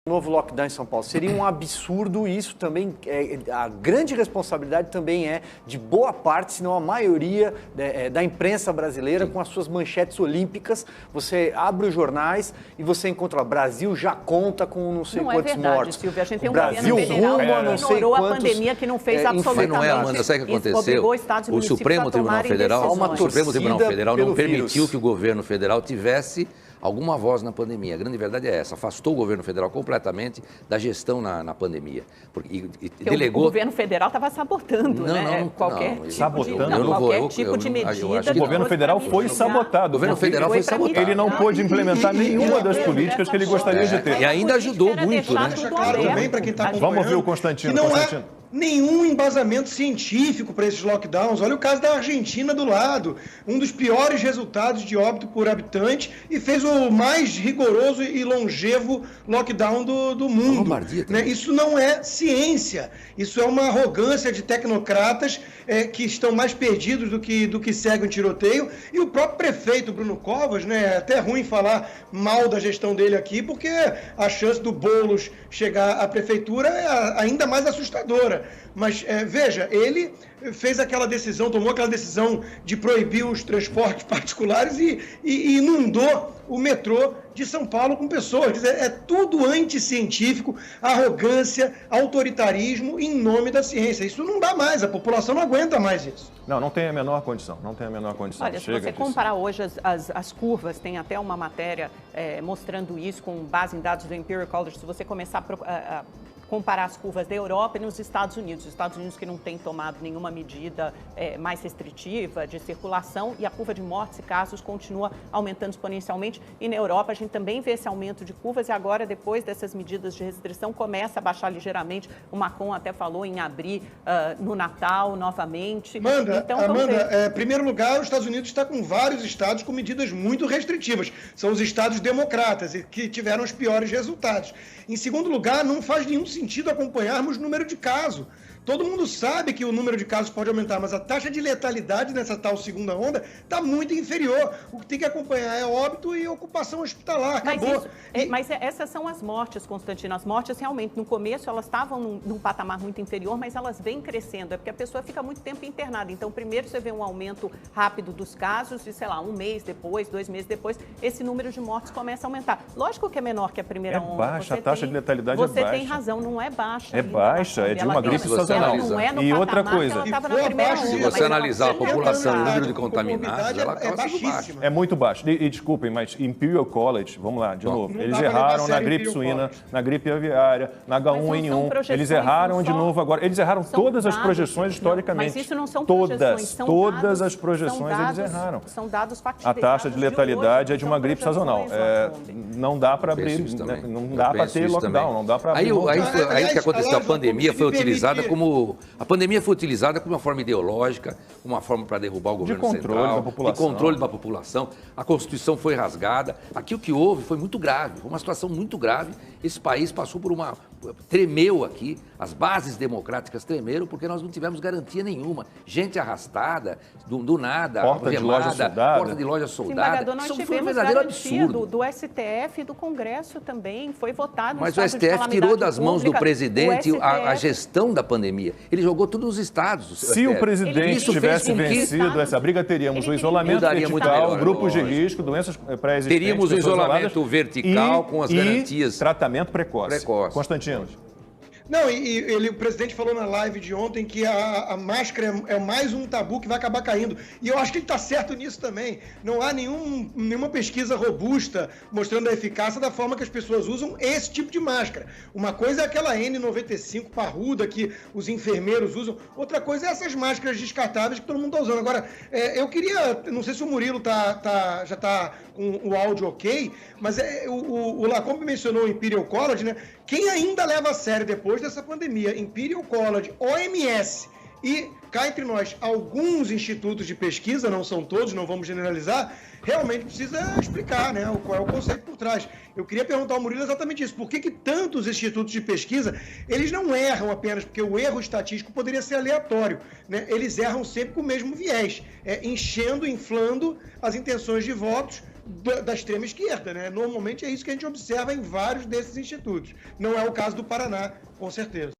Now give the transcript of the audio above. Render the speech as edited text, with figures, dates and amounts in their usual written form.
Novo lockdown em São Paulo. Seria um absurdo e isso também, a grande responsabilidade também é de boa parte, se não a maioria da imprensa brasileira. Sim. Com as suas manchetes olímpicas. Você abre os jornais e você encontra, Brasil já conta com não sei quantos mortos. Não é verdade, Silvia. A gente tem um Brasil governo federal que ignorou a pandemia, que não fez absolutamente. Mas não é, Amanda, sabe o que aconteceu? O Supremo Tribunal Federal não permitiu que o governo federal tivesse alguma voz na pandemia. A grande verdade é essa, afastou o governo federal completamente da gestão na pandemia. Porque delegou... O governo federal estava sabotando, qualquer tipo de medida. O governo federal foi sabotado. O governo federal foi sabotado. Ele não pôde implementar nenhuma das políticas que ele gostaria de ter. E ainda ajudou muito, né? Claro, também para quem está acompanhando. Vamos ouvir o Constantino. Nenhum embasamento científico para esses lockdowns. Olha o caso da Argentina do lado, um dos piores resultados de óbito por habitante e fez o mais rigoroso e longevo lockdown do mundo. Isso não é ciência, isso é uma arrogância de tecnocratas que estão mais perdidos do que seguem o tiroteio. E o próprio prefeito Bruno Covas, é até ruim falar mal da gestão dele aqui, porque a chance do Boulos chegar à prefeitura é ainda mais assustadora. Mas, veja, ele fez aquela decisão, tomou aquela decisão de proibir os transportes particulares e inundou o metrô de São Paulo com pessoas. Quer dizer, é tudo anticientífico, arrogância, autoritarismo em nome da ciência. Isso não dá mais, a população não aguenta mais isso. Não tem a menor condição, Olha, se você comparar hoje as curvas, tem até uma matéria mostrando isso com base em dados do Imperial College, se você começar a comparar as curvas da Europa e nos Estados Unidos. Os Estados Unidos que não têm tomado nenhuma medida mais restritiva de circulação e a curva de mortes e casos continua aumentando exponencialmente. E na Europa a gente também vê esse aumento de curvas e agora, depois dessas medidas de restrição, começa a baixar ligeiramente. O Macron até falou em abrir no Natal novamente. Amanda, em primeiro lugar, os Estados Unidos está com vários estados com medidas muito restritivas. São os estados democratas e que tiveram os piores resultados. Em segundo lugar, não faz nenhum sentido acompanharmos o número de casos. Todo mundo sabe que o número de casos pode aumentar, mas a taxa de letalidade nessa tal segunda onda está muito inferior. O que tem que acompanhar é óbito e ocupação hospitalar. Acabou. Mas essas são as mortes, Constantino. As mortes realmente, no começo, elas estavam num patamar muito inferior, mas elas vêm crescendo. É porque a pessoa fica muito tempo internada. Então, primeiro você vê um aumento rápido dos casos e, sei lá, 1 mês depois, 2 meses depois, esse número de mortes começa a aumentar. Lógico que é menor que a primeira onda. Baixa, a taxa de letalidade é baixa. Você tem razão, não é baixa. É baixa, é de uma gripe sazonal. E outra coisa, se você analisar a população, o número de contaminados, ela acaba sendo baixa. É muito baixo. E desculpem, mas Imperial College, vamos lá, de novo, eles erraram na gripe suína, na gripe aviária, na H1N1, eles erraram de novo agora. Eles erraram todas as projeções historicamente. Mas isso não são projeções, todas as projeções eles erraram. São dados factibilizados. A taxa de letalidade é de uma gripe sazonal. Não dá para abrir, não dá para ter lockdown, não dá para abrir. Aí o que aconteceu, a pandemia foi utilizada como... A pandemia foi utilizada como uma forma ideológica, uma forma para derrubar o governo central, de controle da população. A Constituição foi rasgada. Aqui o que houve foi muito grave, foi uma situação muito grave. Esse país passou por tremeu aqui, as bases democráticas tremeram porque nós não tivemos garantia nenhuma. Gente arrastada, do nada, porta de loja soldada. Nós tivemos garantia do STF e do Congresso também, foi votado. Mas o STF tirou das mãos do presidente a gestão da pandemia. Ele jogou tudo nos estados. Se o presidente tivesse vencido essa briga, teríamos o isolamento vertical, grupos de risco, doenças pré-existentes. Teríamos o isolamento vertical com as garantias. Tratamento precoce. Constantino. Não, o presidente falou na live de ontem que a máscara é mais um tabu que vai acabar caindo. E eu acho que ele está certo nisso também. Não há nenhuma pesquisa robusta mostrando a eficácia da forma que as pessoas usam esse tipo de máscara. Uma coisa é aquela N95 parruda que os enfermeiros usam. Outra coisa é essas máscaras descartáveis que todo mundo está usando. Agora, eu queria... Não sei se o Murilo já está com o áudio ok, mas o Lacombe mencionou o Imperial College, né? Quem ainda leva a sério depois dessa pandemia, Imperial College, OMS e, cá entre nós, alguns institutos de pesquisa, não são todos, não vamos generalizar, realmente precisa explicar, né, qual é o conceito por trás. Eu queria perguntar ao Murilo exatamente isso. Por que tantos institutos de pesquisa, eles não erram apenas porque o erro estatístico poderia ser aleatório, né? Eles erram sempre com o mesmo viés, inflando as intenções de votos da extrema esquerda, né? Normalmente é isso que a gente observa em vários desses institutos. Não é o caso do Paraná, com certeza.